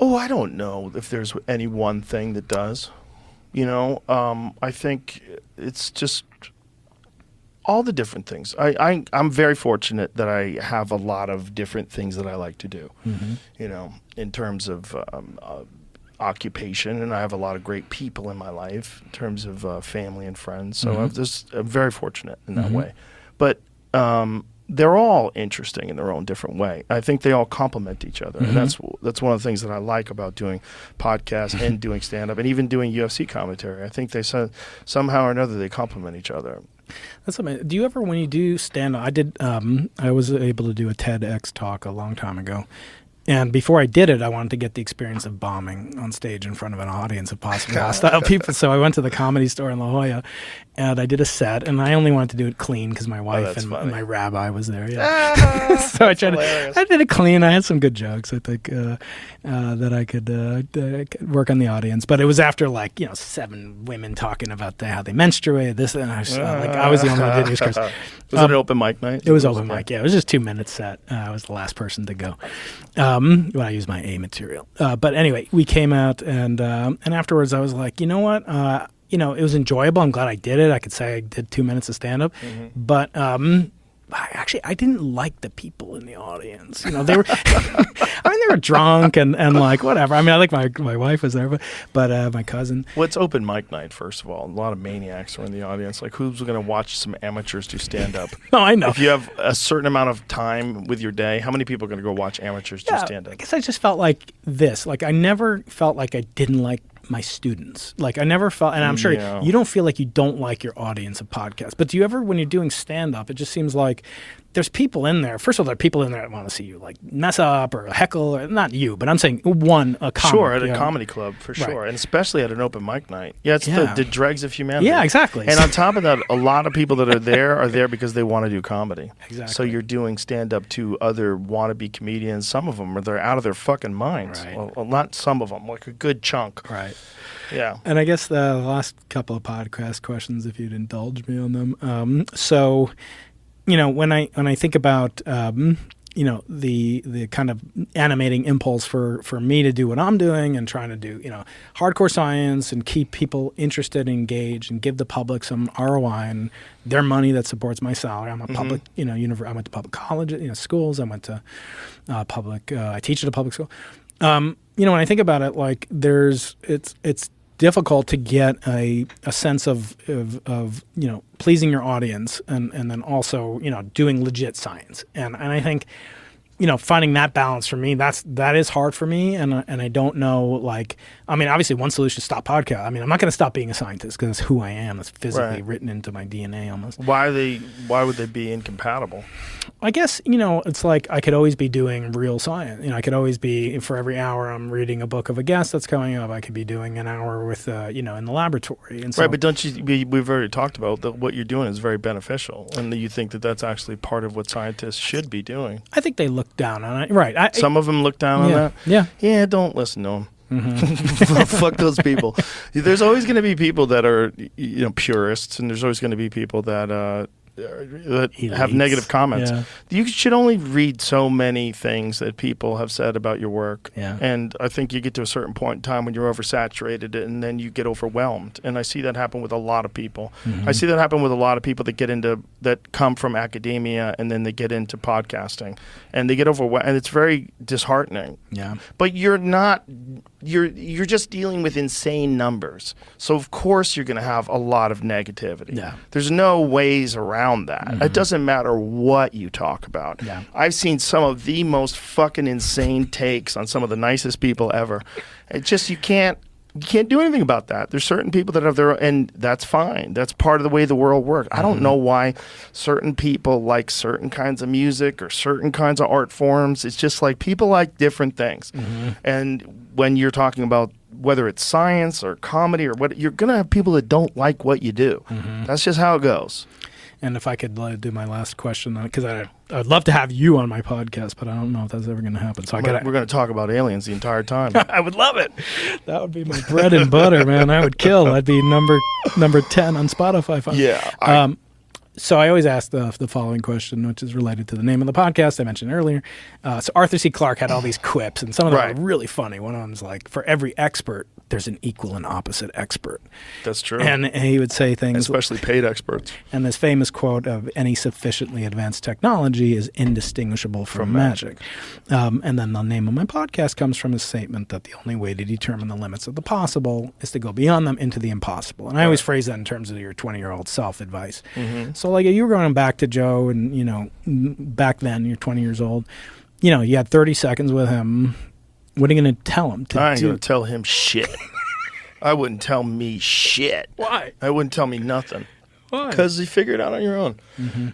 Oh, I don't know if there's any one thing that does. I think it's just all the different things. I'm very fortunate that I have a lot of different things that I like to do, in terms of occupation, and I have a lot of great people in my life in terms of family and friends. So I'm very fortunate in that way. But they're all interesting in their own different way. I think they all complement each other, and that's one of the things that I like about doing podcasts and doing stand-up and even doing UFC commentary. I think they somehow or another they complement each other. That's amazing. Do you ever, when you do stand-up, I was able to do a TEDx talk a long time ago. And before I did it, I wanted to get the experience of bombing on stage in front of an audience, if possible, hostile people. So I went to the Comedy Store in La Jolla, and I did a set. And I only wanted to do it clean because my wife and my rabbi was there. Yeah. So I did it clean. I had some good jokes, I think, that I could work on the audience. But it was after 7 women talking about how they menstruated, this, and I was the only one who did these. Was it an open mic night? It was open mic. Yeah, it was just 2 minutes set. I was the last person to go. When I used my A material. But anyway, we came out, and afterwards I was like, you know what? It was enjoyable. I'm glad I did it. I could say I did 2 minutes of stand-up. But I didn't like the people in the audience. They were, they were drunk and whatever. I like my wife was there, but my cousin. What's open mic night, first of all? A lot of maniacs are in the audience. Who's going to watch some amateurs do stand-up? No, I know. If you have a certain amount of time with your day, how many people are going to go watch amateurs do stand-up? I guess I just felt like this. I never felt like I didn't like my students. I never felt, and I'm sure you don't feel like you don't like your audience of podcasts, but do you ever, when you're doing stand-up, it just seems like there's people in there. First of all, there are people in there that want to see you mess up or heckle, or not you, but I'm saying a comic. Sure, at a comedy club, for sure. And especially at an open mic night. Yeah, it's the dregs of humanity. Yeah, exactly. And on top of that, a lot of people that are there because they want to do comedy. Exactly. So you're doing stand-up to other wannabe comedians. Some of them they're out of their fucking minds. Right. Well, not some of them, a good chunk. Right. Yeah. And I guess the last couple of podcast questions, if you'd indulge me on them. So, when I think about, the kind of animating impulse for me to do what I'm doing and trying to do, hardcore science and keep people interested and engaged and give the public some ROI and their money that supports my salary. I'm a public, I went to public college, schools. I went to I teach at a public school. When I think about it, it's difficult to get a sense of pleasing your audience and then also doing legit science, and I think finding that balance for me, that is hard for me, and I don't know, obviously one solution is stop podcast. I'm not going to stop being a scientist because it's who I am. It's physically written into my DNA almost. Why would they be incompatible? I guess, it's I could always be doing real science. I could always be, for every hour I'm reading a book of a guest that's coming up, I could be doing an hour with, in the laboratory. And so, right, but don't you, we've already talked about that what you're doing is very beneficial, and you think that that's actually part of what scientists should be doing. I think they look down on it. Right. Some of them look down on that? Yeah. Yeah, don't listen to them. Fuck those people. There's always going to be people that are purists, and there's always going to be people that have negative comments. Yeah. You should only read so many things that people have said about your work. Yeah. And I think you get to a certain point in time when you're oversaturated and then you get overwhelmed. And I see that happen with a lot of people. I see that happen with a lot of people that come from academia and then they get into podcasting and they get overwhelmed, and it's very disheartening. Yeah. But you're just dealing with insane numbers. So of course you're going to have a lot of negativity. Yeah. There's no ways around that. It doesn't matter what you talk about. Yeah. I've seen some of the most fucking insane takes on some of the nicest people ever. It just, you can't do anything about that. There's certain people that have their, and that's fine. That's part of the way the world works. I don't know why certain people like certain kinds of music or certain kinds of art forms. It's just people like different things. And when you're talking about whether it's science or comedy or what, you're going to have people that don't like what you do. That's just how it goes. And if I could do my last question, because I'd love to have you on my podcast, but I don't know if that's ever going to happen. So we're going to talk about aliens the entire time. I would love it. That would be my bread and butter, man. I would kill. I'd be number 10 on Spotify. Yeah. So I always ask the following question, which is related to the name of the podcast I mentioned earlier. So Arthur C. Clarke had all these quips, and some of them Right. are really funny. One of them's like, for every expert, there's an equal and opposite expert. That's true. And he would say things, Especially paid experts. and this famous quote of any sufficiently advanced technology is indistinguishable from magic. And then the name of my podcast comes from his statement that the only way to determine the limits of the possible is to go beyond them into the impossible. And I always phrase that in terms of your 20-year-old self-advice. So like you were going back to Joe and, you know, back then you're 20 years old, you know, you had 30 seconds with him. What are you going to tell him to I ain't do? going to tell him shit. I wouldn't tell me shit. Why? I wouldn't tell me nothing. Why? Because you figure it out on your own.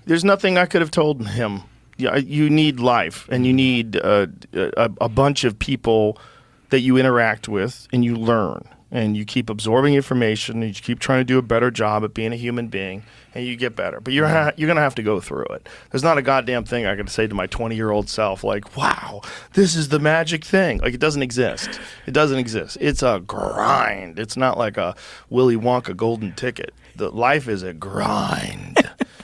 There's nothing I could have told him. Yeah, you need life, and you need a bunch of people that you interact with, and you learn, and you keep absorbing information, and you keep trying to do a better job at being a human being, and you get better. But you're going to have to go through it. There's not a goddamn thing I could say to my 20-year-old self, like, wow, this is the magic thing. Like, it doesn't exist. It doesn't exist. It's a grind. It's not like a Willy Wonka golden ticket. The life is a grind.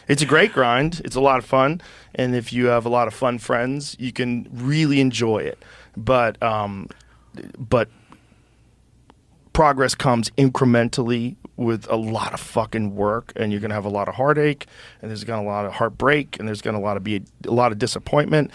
It's a great grind. It's a lot of fun. And if you have a lot of fun friends, you can really enjoy it. But progress comes incrementally with a lot of fucking work, and you're going to have a lot of heartache, and there's going to be a lot of heartbreak, and there's going to be a lot of disappointment,